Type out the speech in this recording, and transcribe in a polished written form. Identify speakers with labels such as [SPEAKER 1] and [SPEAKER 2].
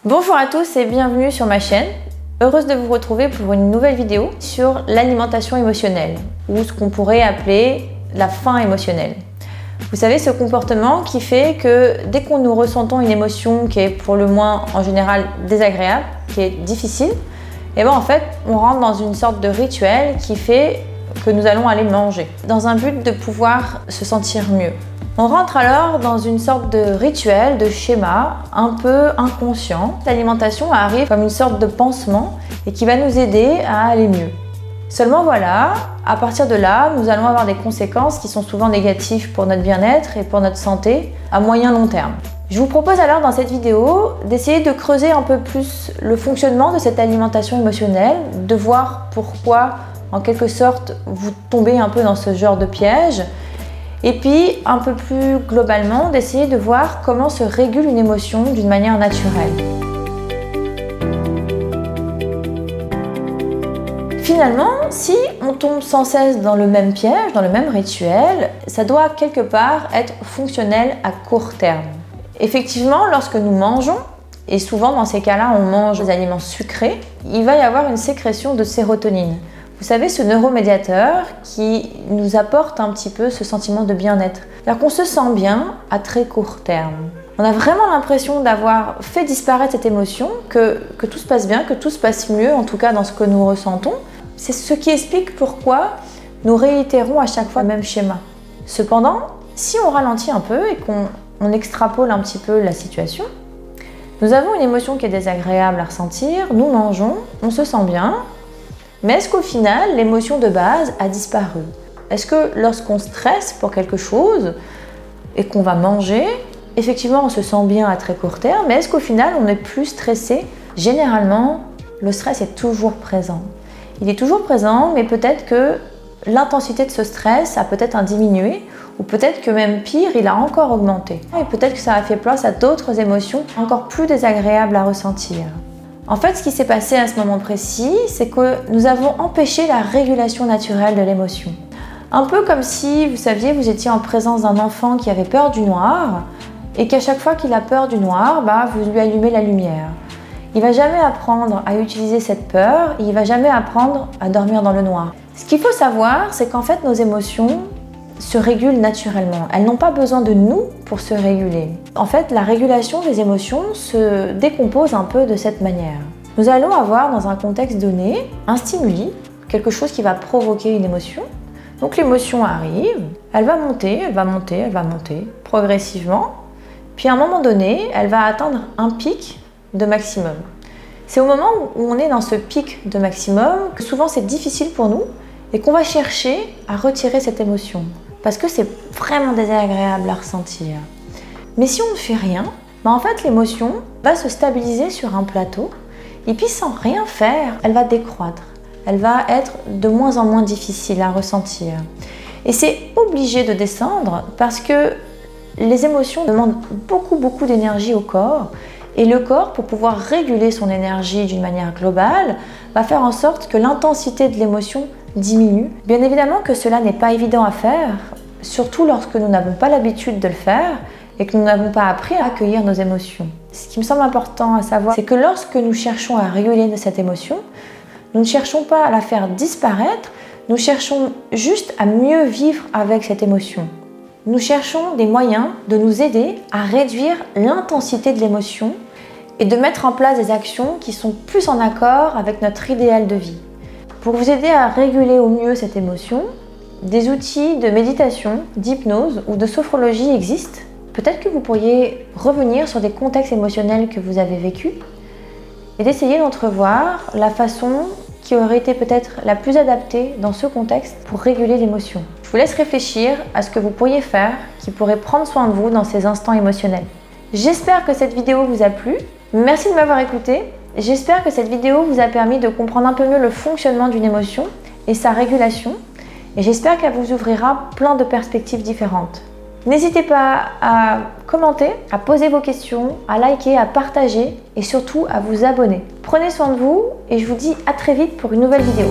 [SPEAKER 1] Bonjour à tous et bienvenue sur ma chaîne. Heureuse de vous retrouver pour une nouvelle vidéo sur l'alimentation émotionnelle, ou ce qu'on pourrait appeler la faim émotionnelle. Vous savez, ce comportement qui fait que dès que nous ressentons une émotion qui est pour le moins en général désagréable, qui est difficile, et bien en fait on rentre dans une sorte de rituel qui fait que nous allons aller manger, dans un but de pouvoir se sentir mieux. On rentre alors dans une sorte de rituel, de schéma un peu inconscient. L'alimentation arrive comme une sorte de pansement et qui va nous aider à aller mieux. Seulement voilà, à partir de là, nous allons avoir des conséquences qui sont souvent négatives pour notre bien-être et pour notre santé à moyen long terme. Je vous propose alors dans cette vidéo d'essayer de creuser un peu plus le fonctionnement de cette alimentation émotionnelle, de voir pourquoi en quelque sorte vous tombez un peu dans ce genre de piège. Et puis, un peu plus globalement, d'essayer de voir comment se régule une émotion d'une manière naturelle. Finalement, si on tombe sans cesse dans le même piège, dans le même rituel, ça doit quelque part être fonctionnel à court terme. Effectivement, lorsque nous mangeons, et souvent dans ces cas-là, on mange des aliments sucrés, il va y avoir une sécrétion de sérotonine. Vous savez, ce neuromédiateur qui nous apporte un petit peu ce sentiment de bien-être. C'est-à-dire qu'on se sent bien à très court terme. On a vraiment l'impression d'avoir fait disparaître cette émotion, que tout se passe bien, que tout se passe mieux, en tout cas dans ce que nous ressentons. C'est ce qui explique pourquoi nous réitérons à chaque fois le même schéma. Cependant, si on ralentit un peu et qu'on extrapole un petit peu la situation, nous avons une émotion qui est désagréable à ressentir, nous mangeons, on se sent bien. Mais est-ce qu'au final, l'émotion de base a disparu? Est-ce que lorsqu'on stresse pour quelque chose et qu'on va manger, effectivement on se sent bien à très court terme, mais est-ce qu'au final on n'est plus stressé? Généralement, le stress est toujours présent. Il est toujours présent, mais peut-être que l'intensité de ce stress a peut-être diminué, ou peut-être que même pire, il a encore augmenté. Et peut-être que ça a fait place à d'autres émotions encore plus désagréables à ressentir. En fait, ce qui s'est passé à ce moment précis, c'est que nous avons empêché la régulation naturelle de l'émotion. Un peu comme si, vous saviez, vous étiez en présence d'un enfant qui avait peur du noir et qu'à chaque fois qu'il a peur du noir, vous lui allumez la lumière. Il ne va jamais apprendre à utiliser cette peur, il ne va jamais apprendre à dormir dans le noir. Ce qu'il faut savoir, c'est qu'en fait, nos émotions se régulent naturellement. Elles n'ont pas besoin de nous pour se réguler. En fait, la régulation des émotions se décompose un peu de cette manière. Nous allons avoir dans un contexte donné un stimuli, quelque chose qui va provoquer une émotion. Donc l'émotion arrive, elle va monter, elle va monter, elle va monter progressivement. Puis à un moment donné, elle va atteindre un pic de maximum. C'est au moment où on est dans ce pic de maximum que souvent c'est difficile pour nous et qu'on va chercher à retirer cette émotion. Parce que c'est vraiment désagréable à ressentir. Mais si on ne fait rien, en fait l'émotion va se stabiliser sur un plateau et puis sans rien faire, elle va décroître. Elle va être de moins en moins difficile à ressentir. Et c'est obligé de descendre parce que les émotions demandent beaucoup d'énergie au corps. Et le corps, pour pouvoir réguler son énergie d'une manière globale, va faire en sorte que l'intensité de l'émotion diminue. Bien évidemment que cela n'est pas évident à faire, surtout lorsque nous n'avons pas l'habitude de le faire et que nous n'avons pas appris à accueillir nos émotions. Ce qui me semble important à savoir, c'est que lorsque nous cherchons à réguler cette émotion, nous ne cherchons pas à la faire disparaître, nous cherchons juste à mieux vivre avec cette émotion. Nous cherchons des moyens de nous aider à réduire l'intensité de l'émotion et de mettre en place des actions qui sont plus en accord avec notre idéal de vie. Pour vous aider à réguler au mieux cette émotion, des outils de méditation, d'hypnose ou de sophrologie existent. Peut-être que vous pourriez revenir sur des contextes émotionnels que vous avez vécus et d'essayer d'entrevoir la façon qui aurait été peut-être la plus adaptée dans ce contexte pour réguler l'émotion. Je vous laisse réfléchir à ce que vous pourriez faire qui pourrait prendre soin de vous dans ces instants émotionnels. J'espère que cette vidéo vous a plu. Merci de m'avoir écouté. J'espère que cette vidéo vous a permis de comprendre un peu mieux le fonctionnement d'une émotion et sa régulation. Et j'espère qu'elle vous ouvrira plein de perspectives différentes. N'hésitez pas à commenter, à poser vos questions, à liker, à partager et surtout à vous abonner. Prenez soin de vous et je vous dis à très vite pour une nouvelle vidéo.